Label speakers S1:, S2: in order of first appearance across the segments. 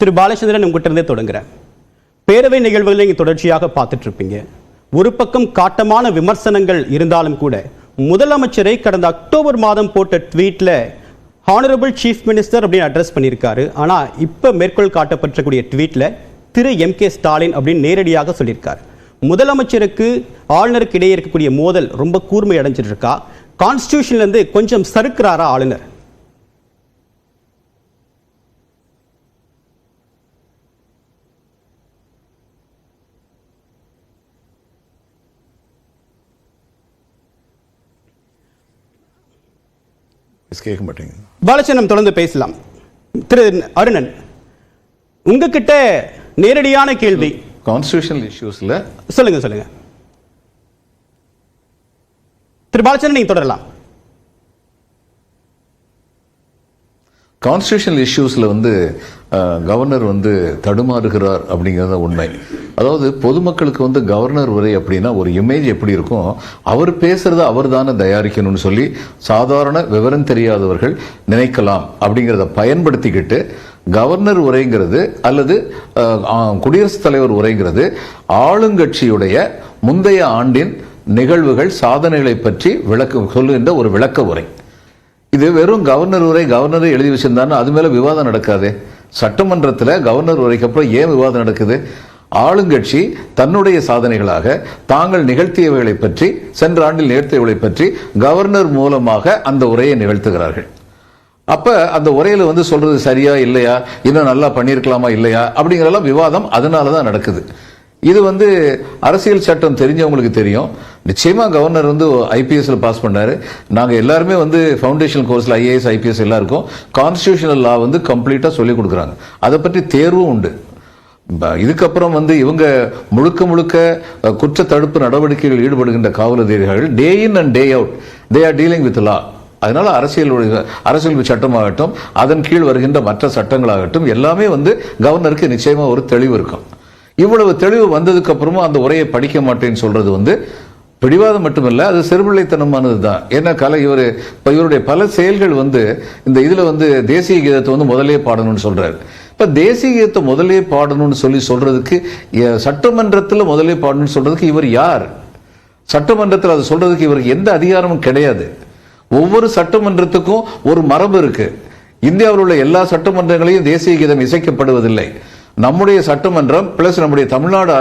S1: திரு பாலச்சந்திரன், உங்ககிட்ட இருந்தே தொடங்குறேன். பேரவை நிகழ்வுகளை நீங்க தொடர்ச்சியாக பார்த்துட்டு இருப்பீங்க. ஒரு பக்கம் காட்டமான விமர்சனங்கள் இருந்தாலும் கூட முதலமைச்சரை கடந்த அக்டோபர் மாதம் போட்ட ட்வீட்ல ஹானரபிள் சீஃப் மினிஸ்டர் அப்படின்னு அட்ரஸ் பண்ணியிருக்காரு. ஆனா இப்ப மேற்கோள் காட்டப்பட்டக்கூடிய ட்வீட்ல திரு MK ஸ்டாலின் அப்படின்னு நேரடியாக சொல்லியிருக்காரு. முதலமைச்சருக்கு ஆளுநருக்கு இடையே இருக்கக்கூடிய மோதல் ரொம்ப கூர்மை அடைஞ்சிட்டு இருக்கா? கான்ஸ்டிடியூஷன்ல இருந்து கொஞ்சம் சறுக்கிறாரா ஆளுநர்?
S2: கேட்க மாட்டேங்க.
S1: பாலச்சந்திரன், தொடர்ந்து பேசலாம். திரு அருணன், உங்ககிட்ட நேரடியான கேள்வி.
S2: கான்ஸ்டிடியூஷனல் இஷ்யூஸ்ல
S1: சொல்லுங்க. திரு பாலச்சந்திரன், நீங்க தொடரலாம்.
S2: கான்ஸ்டிடியூஷனல் இஷ்யூஸ்ல கவர்னர் தடுமாறுகிறார் அப்படிங்கிறத உண்மை. அதாவது பொதுமக்களுக்கு கவர்னர் உரை அப்படின்னா ஒரு இமேஜ் எப்படி இருக்கும், அவர் பேசுறத அவர் தானே தயாரிக்கணும்னு சொல்லி சாதாரண விவரம் தெரியாதவர்கள் நினைக்கலாம். அப்படிங்கிறத பயன்படுத்திக்கிட்டு கவர்னர் உரைங்கிறது அல்லது குடியரசுத் தலைவர் உரைங்கிறது ஆளுங்கட்சியுடைய முந்தைய ஆண்டின் நிகழ்வுகள் சாதனைகளை பற்றி சொல்லுகின்ற ஒரு விளக்க உரை. இது வெறும் கவர்னர் உரை, கவர்னரை எழுதி வச்சிருந்தாருன்னா அது மேல விவாதம் நடக்காது. சட்டமன்றத்தில் கவர்னர் உரைக்கு அப்புறம் ஏன் விவாதம் நடக்குது? ஆளுங்கட்சி தன்னுடைய சாதனைகளாக தாங்கள் நிகழ்த்தியவைகளை பற்றி, சென்ற ஆண்டில் நிகழ்த்தியவைகளை பற்றி கவர்னர் மூலமாக அந்த உரையை நிகழ்த்துகிறார்கள். அப்ப அந்த உரையில சொல்றது சரியா இல்லையா, இன்னும் நல்லா பண்ணியிருக்கலாமா இல்லையா அப்படிங்கிறதெல்லாம் விவாதம் அதனாலதான் நடக்குது. இது அரசியல் சட்டம் தெரிஞ்சவங்களுக்கு தெரியும். நிச்சயமா கவர்னர் IPSல பாஸ் பண்ணாரு. நாங்க எல்லாருமே ஃபவுண்டேஷன் கோர்ஸ்ல IAS IPS எல்லாருக்கும் கான்ஸ்டிடியூஷனல் லா கம்ப்ளீட்டா சொல்லி கொடுக்குறாங்க. அதை பற்றி தேர்வும் உண்டு. இதுக்கப்புறம் இவங்க முழுக்க குற்ற தடுப்பு நடவடிக்கைகள் ஈடுபடுகின்ற காவல் அதிகாரிகள் day in and day out they are dealing with law. அதனால அரசியல் சட்டமாகட்டும், அதன் கீழ் வருகின்ற மற்ற சட்டங்களாகட்டும் எல்லாமே கவர்னருக்கு நிச்சயமா ஒரு தெளிவு இருக்கும். இவ்வளவு தெளிவு வந்ததுக்கு அப்புறமா அந்த உரையை படிக்க மாட்டேன்னு சொல்றது பிடிவாதம் மட்டுமல்ல, அது சிறுபிள்ளைத்தனமானது தான். ஏன்னா இவருடைய பல செயல்கள் இந்த இதுல தேசிய கீதத்தை முதலே பாடணும்னு சொல்றாரு. இப்ப தேசிய கீதத்தை முதலே பாடணும்னு சொல்றதுக்கு, சட்டமன்றத்தில் முதலே பாடணும்னு சொல்றதுக்கு இவர் யார்? சட்டமன்றத்தில் அது சொல்றதுக்கு இவருக்கு எந்த அதிகாரமும் கிடையாது. ஒவ்வொரு சட்டமன்றத்துக்கும் ஒரு மரபு இருக்கு. இந்தியாவில் உள்ள எல்லா சட்டமன்றங்களையும் தேசிய கீதம் இசைக்கப்படுவதில்லை. நம்முடைய சட்டமன்றம் பிளஸ் நம்முடைய தமிழ்நாடு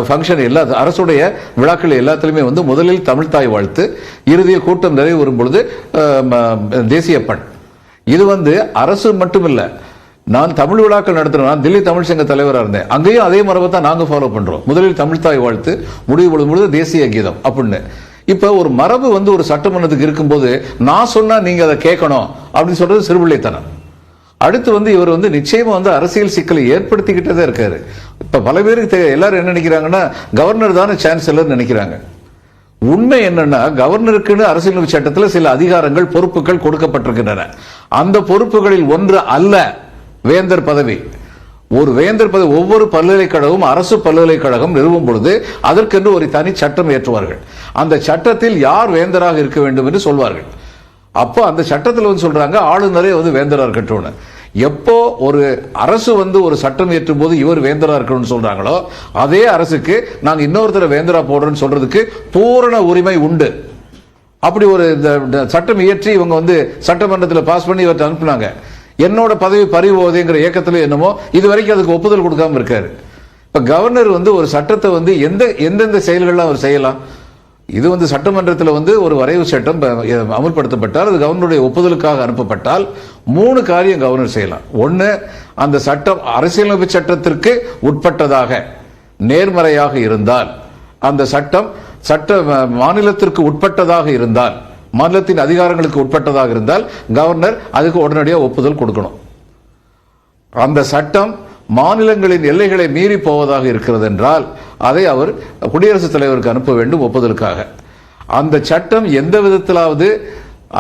S2: ஃபங்க்ஷன் எல்லா அரசுடைய விழாக்கள் எல்லாத்திலுமே முதலில் தமிழ் தாய் வாழ்த்து, இறுதியில் கூட்டம் நிறைவு வரும் பொழுது தேசிய பண். இது அரசு மட்டுமில்ல. நான் தமிழ் விழாக்கள் நடத்துறேன். நான் தில்லி தமிழ் சங்க தலைவராக இருந்தேன். அங்கேயும் அதே மரபை தான் நாங்க ஃபாலோ பண்றோம். முதலில் தமிழ் தாய் வாழ்த்து, முடிவு பொழுது தேசிய கீதம் அப்படின்னு. இப்ப ஒரு மரபு ஒரு சட்டமன்றத்துக்கு இருக்கும்போது நான் சொன்னா நீங்க அதை கேட்கணும் அப்படின்னு சொல்றது சிறுபிள்ளைத்தனம். அடுத்து இவர் நிச்சயமா அரசியல் சிக்கலை ஏற்படுத்திக்கிட்டே இருக்காரு. இப்ப பல பேருக்கு எல்லாரும் என்ன நினைக்கிறாங்கன்னா கவர்னர் தானே சான்சலர் நினைக்கிறாங்க. உண்மை என்னன்னா கவர்னருக்குன்னு அரசியலமைப்பு சட்டத்தில் சில அதிகாரங்கள், பொறுப்புகள் கொடுக்கப்பட்டிருக்கின்றன. அந்த பொறுப்புகளில் ஒன்று அல்ல வேந்தர் பதவி. ஒரு வேந்தர் பதவி ஒவ்வொரு பல்கலைக்கழகம், அரசு பல்கலைக்கழகம் நிறுவும் பொழுது அதற்கென்று ஒரு தனி சட்டம் ஏற்றுவார்கள். அந்த சட்டத்தில் யார் வேந்தராக இருக்க வேண்டும் என்று சொல்வார்கள். அப்போ அந்த சட்டத்தில் சொல்றாங்க ஆளுநரே வேந்தரா இருக்கட்டும். எப்போ ஒரு அரசு ஒரு சட்டம் ஏற்றும் போது இவர் வேந்தரா இருக்கணும்னு சொல்றாங்களோ அதே அரசுக்கு நாங்க இன்னொருத்தர வேந்தரா போடுறோம்னு சொல்றதுக்கு பூரண உரிமை உண்டு. அப்படி ஒரு சட்டம் இயற்றி இவங்க சட்டமன்றத்தில் பாஸ் பண்ணி இவர்கிட்ட அனுப்புனாங்க. என்னோட பதவி பறிபோகுதுங்கிற இயக்கத்துல என்னமோ இது வரைக்கும் அதுக்கு ஒப்புதல் கொடுக்காம இருக்காரு. இப்ப கவர்னர் ஒரு சட்டத்தை எந்தெந்த செயல்கள்லாம் அவர் செய்யலாம். இது சட்டமன்றத்தில் ஒரு வரைவு சட்டம் அமல்படுத்தப்பட்டால் அது கவர்னருடைய ஒப்புதலுக்காக அனுப்பப்பட்டால் 3 காரியம் கவர்னர் செய்யலாம். ஒன்னு, அந்த சட்டம் அரசியலமைப்பு சட்டத்திற்கு உட்பட்டதாக நேர்மறையாக இருந்தால், அந்த சட்டம் மாநிலத்திற்கு உட்பட்டதாக இருந்தால், மாநிலத்தின் அதிகாரங்களுக்கு உட்பட்டதாக இருந்தால் கவர்னர் அதுக்கு உடனடியாக ஒப்புதல் கொடுக்கணும். அந்த சட்டம் மாநிலங்களின் எல்லைகளை மீறி போவதாக இருக்கிறது என்றால் அதை அவர் குடியரசுத் தலைவருக்கு அனுப்ப வேண்டும் ஒப்புதலுக்காக. அந்த சட்டம் எந்த விதத்திலாவது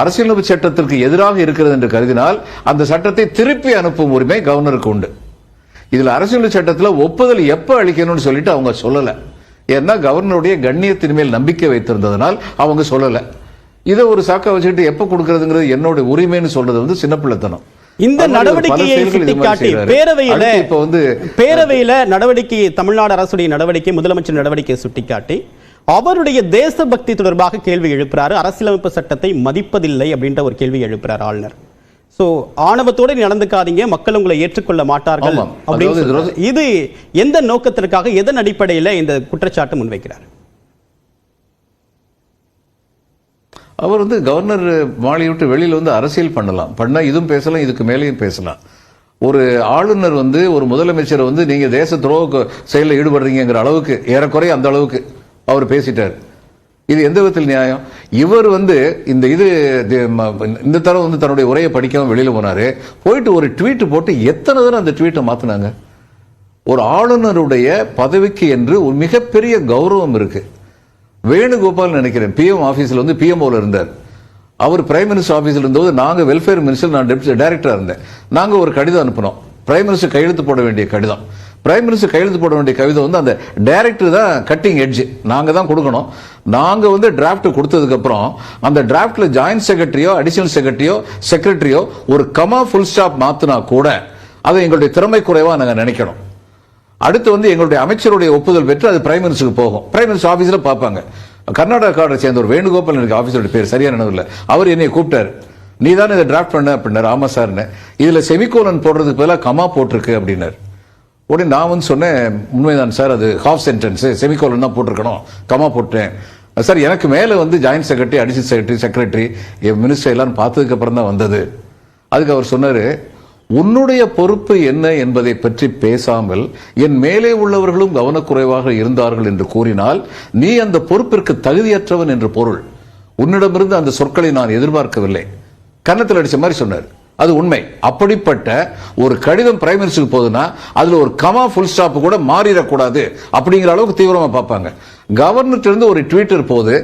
S2: அரசியலமைப்பு சட்டத்திற்கு எதிராக இருக்கிறது என்று கருதினால் அந்த சட்டத்தை திருப்பி அனுப்பும் உரிமை கவர்னருக்கு உண்டு. இதுல அரசியலமைப்பு சட்டத்தில் ஒப்புதல் எப்ப அளிக்கணும்னு சொல்லிட்டு அவங்க சொல்லல. ஏன்னா கவர்னருடைய கண்ணியத்தின் மேல் நம்பிக்கை வைத்திருந்ததனால் அவங்க சொல்லல. இதை ஒரு சாக்கா வச்சுக்கிட்டு எப்ப கொடுக்கறதுங்கிறது என்னோட உரிமைன்னு சொல்றது சின்ன பிள்ளைத்தனம்.
S1: இந்த நடவடிக்கையை சுட்டிக்காட்டி பேரவையில நடவடிக்கை, தமிழ்நாடு அரசுடைய நடவடிக்கை, முதலமைச்சர் நடவடிக்கையை சுட்டிக்காட்டி அவருடைய தேசபக்தி தொடர்பாக கேள்வி எழுப்புறாரு. அரசியலமைப்பு சட்டத்தை மதிப்பதில்லை அப்படின்ற ஒரு கேள்வி எழுப்புறார் ஆளுநர். சோ ஆணவத்தோட நடந்துக்காதீங்க, மக்கள் உங்களை ஏற்றுக்கொள்ள மாட்டார்கள் அப்படின்னு. இது எந்த நோக்கத்திற்காக, எதன் அடிப்படையில் இந்த குற்றச்சாட்டு முன்வைக்கிறார்?
S2: அவர் கவர்னர் மாளிகை விட்டு வெளியில அரசியல் பண்ணலாம், பண்ணா இதுவும் பேசலாம், இதுக்கு மேலேயும் பேசலாம். ஒரு ஆளுநர் ஒரு முதலமைச்சர் நீங்க தேச துரோக செயலில் ஈடுபடுறீங்கிற அளவுக்கு, ஏறக்குறைய அந்த அளவுக்கு அவர் பேசிட்டார். இது எந்த விதத்தில் நியாயம்? இவர் இந்த தரம் தன்னுடைய உரையை படிக்காம வெளியில போனாரு. போயிட்டு ஒரு ட்வீட் போட்டு எத்தனை தடவை அந்த ட்வீட்டை மாத்தினாங்க. ஒரு ஆளுநருடைய பதவிக்கு என்று ஒரு மிகப்பெரிய கௌரவம் இருக்கு. வேணுகோபால் நினைக்கிறேன் பிஎம் ஆபீஸ்ல பிஎம்ஓல இருந்தார். அவர் பிரைம் மினிஸ்டர் ஆபீஸ்ல இருந்தபோது நாங்க வெல்ஃபேர் மினிஸ்டர், நான் டெப்யூட்டி டைரக்டரா இருந்தேன். நாங்க ஒரு கடிதம் அனுப்பினோம், பிரைம் மினிஸ்டர் கையெழுத்து போட வேண்டிய கடிதம். பிரைம் மினிஸ்டர் கையெழுத்து போட வேண்டிய கவிதை அந்த டைரக்டர் தான் கட்டிங் எட்ஜ், நாங்க தான் கொடுக்கணும். நாங்க டிராஃப்ட் கொடுத்ததுக்கு அப்புறம் அந்த டிராஃப்ட்ல ஜாயிண்ட் செக்ரட்டரியோ அடிஷனல் செக்ரட்டரியோ ஒரு கமா ஃபுல் ஸ்டாப் மாத்தினா கூட அதை எங்களுடைய திறமை குறைவா நாங்க நினைக்கணும். அடுத்து எங்களுடைய அமைச்சருடைய ஒப்புதல் பெற்று அது பிரைம் மினிஸ்டருக்கு போகும். பிரைம் மினிஸ்டர் ஆபீஸ்ல பார்ப்பாங்க. கர்நாடகாவை சேர்ந்த ஒரு வேணுகோபால் எனக்கு ஆபீஸோட பேர் சரியான நினைவில், அவர் என்னை கூப்பிட்டாரு. நீ தானே இதை டிராஃப்ட் பண்ண அப்படின்னாரு. ஆமா சார்னு. இதுல செமிகோலன் போடுறதுக்கு பதிலாக கமா போட்டிருக்கு அப்படின்னாரு. உடனே நான் சொன்னேன், உண்மைதான் சார், அது ஹாஃப் சென்டென்ஸ், செமிகோலன் தான் போட்டிருக்கணும், கமா போட்டேன் சார். எனக்கு மேல joint secretary, additional secretary, minister எல்லாம் பார்த்ததுக்கு அப்புறம் தான் வந்தது. அதுக்கு அவர் சொன்னாரு, உன்னுடைய பொறுப்பு என்ன என்பதை பற்றி பேசாமல் என் மேலே உள்ளவர்களும் கவனக்குறைவாக இருந்தார்கள் என்று கூறினால் நீ அந்த பொறுப்பிற்கு தகுதியற்றவன் என்று பொருள். உன்னிடமிருந்து அந்த சொற்களை நான் எதிர்பார்க்கவில்லை. கன்னத்தில் அடிச்ச மாதிரி சொன்னார். அது உண்மை. அப்படிப்பட்ட ஒரு கடிதம் பிரைம் மினிஸ்டருக்கு போகுதுன்னா அதுல ஒரு கமா ஃபுல் ஸ்டாப் கூட மாறிடக்கூடாது அப்படிங்கிற அளவுக்கு தீவிரமா பார்ப்பாங்க. கவர்னர் இருந்து ஒரு ட்வீட்டர் போது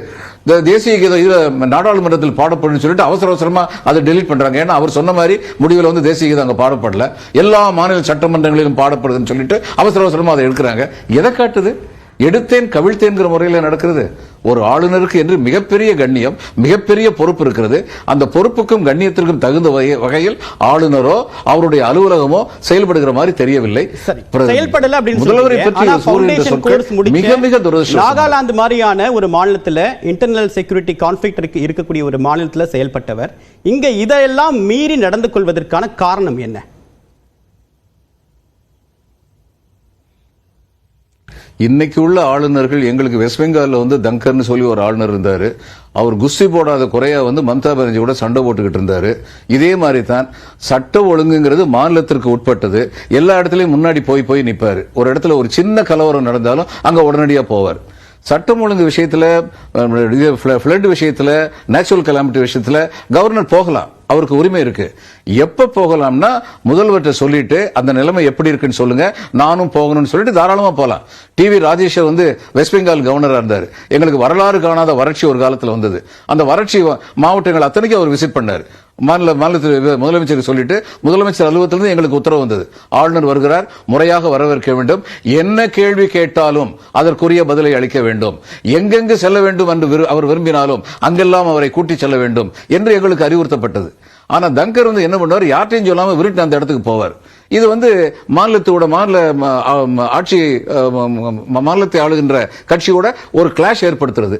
S2: தேசிய கீதம் நாடாளுமன்றத்தில் பாடப்படும் சொல்லிட்டு அவசர அவசரமா அதை டெலீட் பண்றாங்க. ஏன்னா அவர் சொன்ன மாதிரி முடிவில் தேசிய கீதம் அங்க பாடப்படல, எல்லா மாநில சட்டமன்றங்களிலும் பாடப்படுதுன்னு சொல்லிட்டு அவசர அவசரமா அதை எடுக்கிறாங்க. எதை காட்டுது? எடுத்தேன் கவிழ்த்தேன்கிற முறையில் நடக்கிறது. ஒரு ஆளுநருக்கு என்று மிகப்பெரிய கண்ணியம், மிகப்பெரிய பொறுப்பு இருக்கிறது. அந்த பொறுப்புக்கும் கண்ணியத்திற்கும் தகுந்த வகையில் ஆளுநரோ அவருடைய அலுவலகமோ செயல்படுகிற மாதிரி தெரியவில்லை. முதல்வரை பற்றி மிக மிக துரதிருஷ்டம்.
S1: நாகாலாந்து மாதிரியான ஒரு மாநிலத்தில் இன்டர்னல் செக்யூரிட்டி கான்ஃபிளிக்ட் இருக்கக்கூடிய ஒரு மாநிலத்தில் செயல்பட்டவர் இங்க இதெல்லாம் மீறி நடந்து கொள்வதற்கான காரணம் என்ன?
S2: இன்னைக்கு உள்ள ஆளுநர்கள், எங்களுக்கு வெஸ்ட் பெங்கால்ல தங்கர்னு சொல்லி ஒரு ஆளுநர் இருந்தாரு. அவர் குஸ்தி போடாத குறையா மம்தா பானர்ஜி கூட சண்டை போட்டுக்கிட்டு இருந்தாரு. இதே மாதிரி தான் சட்ட ஒழுங்குங்கிறது மாநிலத்திற்கு உட்பட்டது. எல்லா இடத்துலயும் முன்னாடி போய் நிப்பாரு. ஒரு இடத்துல ஒரு சின்ன கலவரம் நடந்தாலும் அங்க உடனடியா போவார். சட்டம் ஒழுங்கு விஷயத்துல, ஃபிளட் விஷயத்துல, நேச்சுரல் கலாமிட்டி விஷயத்துல கவர்னர் போகலாம், அவருக்கு உரிமை இருக்கு. எப்ப போகலாம்னா முதல்வர்கிட்ட சொல்லிட்டு அந்த நிலைமை எப்படி இருக்குன்னு சொல்லுங்க, நானும் போகணும்னு சொல்லிட்டு தாராளமா போகலாம். டிவி ராஜேஷ் வெஸ்ட் பெங்கால் கவர்னரா இருந்தார். எங்களுக்கு வரலாறு காணாத வறட்சி ஒரு காலத்துல வந்தது. அந்த வறட்சி மாவட்டங்கள் அத்தனைக்கும் அவர் விசிட் பண்ணார். மாநிலத்தில் முதலமைச்சருக்கு சொல்லிட்டு முதலமைச்சர் அலுவலகத்திலிருந்து எங்களுக்கு உத்தரவு வந்தது, ஆளுநர் வருகிறார், முறையாக வரவேற்க வேண்டும், என்ன கேள்வி கேட்டாலும் அதற்குரிய பதிலை அளிக்க வேண்டும், எங்கெங்கு செல்ல வேண்டும் என்று அவர் விரும்பினாலும் அங்கெல்லாம் அவரை கூட்டி செல்ல வேண்டும் என்று எங்களுக்கு அறிவுறுத்தப்பட்டது. ஆனா தங்கர் என்ன பண்ணுவார், யார்ட்டையும் சொல்லாம விருட்டு அந்த இடத்துக்கு போவார். இது மாநிலத்தோட ஆட்சி, மாநிலத்தை ஆளுகின்ற கட்சியோட ஒரு கிளாஷ் ஏற்படுத்துறது.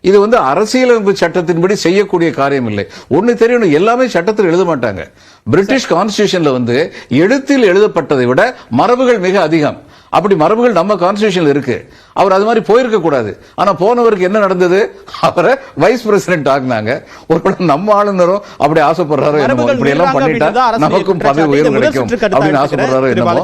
S2: இது அரசியலமைப்பு சட்டத்தின்படி செய்யக்கூடிய காரியம் இல்லை. ஒன்னு தெரியணும், எல்லாமே சட்டத்தில் எழுத மாட்டாங்க. பிரிட்டிஷ் கான்ஸ்டிடியூஷன்ல எழுத்தில் எழுதப்பட்டதை விட மரபுகள் மிக அதிகம். அப்படி மரபுகள் நம்ம கான்ஸ்டிடியூஷன்ல இருக்கு. அவர் அது மாதிரி போயிருக்க கூடாது. ஆனா போனவருக்கு என்ன நடந்தது, அவரை வைஸ் பிரசிடென்ட் ஆக்குனாங்க. ஒரு நம்ம ஆளுநரும் அப்படி ஆசைப்படுறாரோ என்னமோ, இப்படி எல்லாம் பண்ணிட்டா நமக்கும் பதவி உயர்வு கிடைக்கும் அப்படின்னு ஆசைப்படுறாரோ என்னமோ.